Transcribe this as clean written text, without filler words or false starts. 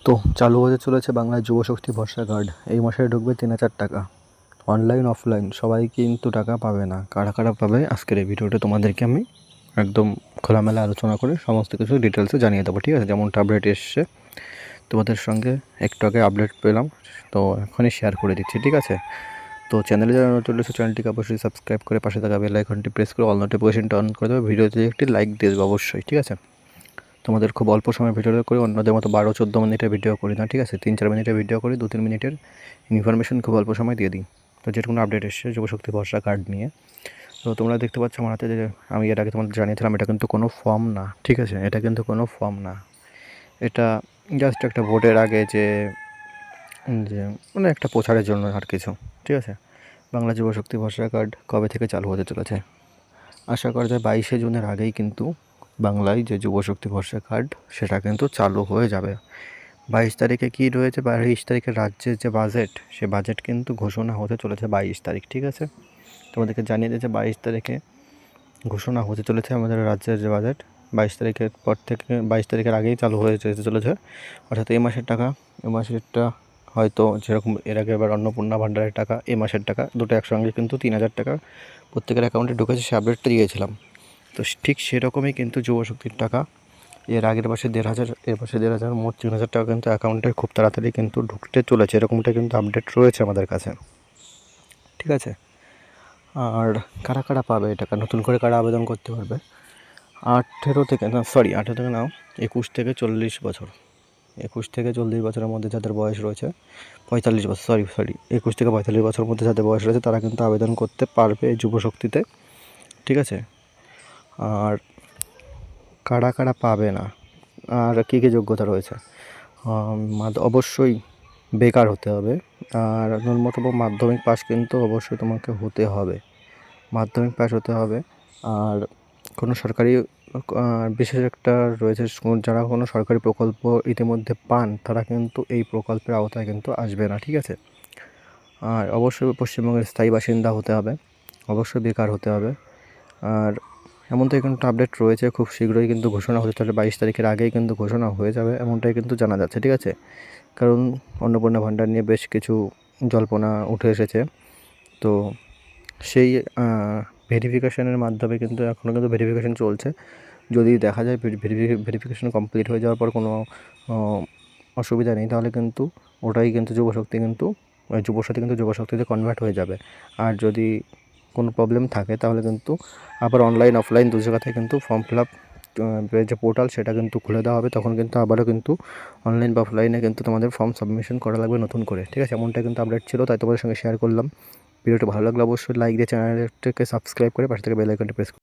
তো চালু হতে চলেছে বাংলায় যুবশক্তি ভরসা কার্ড। এই মাসে ঢুকবে 3,000 টাকা। অনলাইন অফলাইন সবাই কিন্তু টাকা পাবে না। কারা কারা পাবে আজকের এই ভিডিওতে তোমাদেরকে আমি একদম খোলামেলা আলোচনা করে সমস্ত কিছু ডিটেলসে জানিয়ে দেবো, ঠিক আছে? যেমনটা আপডেট এসছে তোমাদের সঙ্গে একটু আগে আপডেট পেলাম, তো এখনই শেয়ার করে দিচ্ছি, ঠিক আছে? তো চ্যানেলে যারা নতুন রয়েছে চ্যানেলটিকে অবশ্যই সাবস্ক্রাইব করে পাশে থাকা বেল আইকনটি প্রেস করে অল নোটিফিকেশনটা অন করে দেবে। ভিডিওতে একটি লাইক দিয়ে দেবে অবশ্যই, ঠিক আছে? তোমাদের খুব অল্প সময় ভিডিও করি, অন্যদের মতো 12-14 মিনিটের ভিডিও করি না, ঠিক আছে? 3-4 মিনিটের ভিডিও করি, 2-3 মিনিটের ইনফরমেশন খুব অল্প সময় দিয়ে দিই। তো যে কোনো আপডেট এসছে যুবশক্তি ভরসা কার্ড নিয়ে, তো তোমরা দেখতে পাচ্ছ আমার হাতে যে আমি এর আগে তোমাদের জানিয়েছিলাম, এটা কিন্তু কোনো ফর্ম না, ঠিক আছে? এটা কিন্তু কোনো ফর্ম না, এটা জাস্ট একটা ভোটের আগে যে যে মানে একটা প্রচারের জন্য আর কিছু, ঠিক আছে? বাংলা যুবশক্তি ভরসা কার্ড কবে থেকে চালু হতে চলেছে? আশা করা যায় 22শে জুনের আগেই কিন্তু বাংলায় যে যুবশক্তি ভরসা কার্ড সেটা কিন্তু চালু হয়ে যাবে। 22 তারিখে কী রয়েছে? 22 তারিখে রাজ্যের যে বাজেট, সে বাজেট কিন্তু ঘোষণা হতে চলেছে 22 তারিখ, ঠিক আছে? তোমাদেরকে জানিয়ে দিয়েছে 22 তারিখে ঘোষণা হতে চলেছে আমাদের রাজ্যের যে বাজেট। 22 তারিখের পর থেকে 22 তারিখের আগেই চালু হয়ে যেতে চলেছে। অর্থাৎ এই মাসের টাকা, এই মাসেরটা হয়তো যেরকম এর আগে এবার অন্নপূর্ণা ভাণ্ডারের টাকা, এই মাসের টাকা দুটো একসঙ্গে কিন্তু 3,000 টাকা প্রত্যেকের অ্যাকাউন্টে ঢুকেছে, সে আপডেটটা দিয়েছিলাম। তো ঠিক সেরকমই কিন্তু যুবশক্তির টাকা এর আগের মাসে 1,500, এর মাসে 1,500, মোট 3,000 টাকা কিন্তু অ্যাকাউন্টে খুব তাড়াতাড়ি কিন্তু ঢুকতে চলেছে, এরকমটা কিন্তু আপডেট রয়েছে আমাদের কাছে, ঠিক আছে? আর কারা কারা পাবে এই টাকা, নতুন করে কারা আবেদন করতে পারবে? 18 থেকে না, সরি 18 থেকে নাও, 21 থেকে 40 বছর, 21 থেকে 40 বছরের মধ্যে যাদের বয়স রয়েছে, 45 বছর, সরি 21 থেকে 45 বছরের মধ্যে যাদের বয়স রয়েছে তারা কিন্তু আবেদন করতে পারবে এই যুবশক্তিতে, ঠিক আছে? আর কারা কারা পাবে না, আর কী কী যোগ্যতা রয়েছে? অবশ্যই বেকার হতে হবে, আর ন্যূনতম মাধ্যমিক পাস কিন্তু অবশ্যই তোমাকে হতে হবে, মাধ্যমিক পাস হতে হবে। আর কোনো সরকারি বিশেষ একটা রয়েছে, যারা কোনো সরকারি প্রকল্প ইতিমধ্যে পান তারা কিন্তু এই প্রকল্পের আওতায় কিন্তু আসবে না, ঠিক আছে? আর অবশ্যই পশ্চিমবঙ্গের স্থায়ী বাসিন্দা হতে হবে, অবশ্যই বেকার হতে হবে। আর এমনটাই কিন্তু আপডেট রয়েছে, খুব শীঘ্রই কিন্তু ঘোষণা হতে চলে, 22 তারিখের আগেই কিন্তু ঘোষণা হয়ে যাবে এমনটাই কিন্তু জানা যাচ্ছে, ঠিক আছে? কারণ অন্নপূর্ণা ভাণ্ডার নিয়ে বেশ কিছু জল্পনা উঠে এসেছে, তো সেই ভেরিফিকেশনের মাধ্যমে কিন্তু এখনও কিন্তু ভেরিফিকেশন চলছে। যদি দেখা যায় ভেরিফিকেশন কমপ্লিট হয়ে যাওয়ার পর কোনো অসুবিধা নেই, তাহলে কিন্তু ওটাই কিন্তু যুবশক্তি কিন্তু যুবসাথী কিন্তু যুবশক্তিতে কনভার্ট হয়ে যাবে। আর যদি কোনো প্রবলেম থাকে তাহলে কিন্তু আবার অনলাইন অফলাইন দু জায়গাতে কিন্তু ফর্ম ফিল আপ যে পোর্টাল সেটা কিন্তু খুলে দেওয়া হবে, তখন কিন্তু আবারও কিন্তু অনলাইন বা অফলাইনে কিন্তু তোমাদের ফর্ম সাবমিশন করা লাগবে নতুন করে, ঠিক আছে? এমনটা কিন্তু আপডেট ছিল, তাই তোমাদের সঙ্গে শেয়ার করলাম। ভিডিওটি ভালো লাগলে অবশ্যই লাইক দিয়ে চ্যানেলটাকে সাবস্ক্রাইব করে পাশে থেকে বেল আইকনটি প্রেস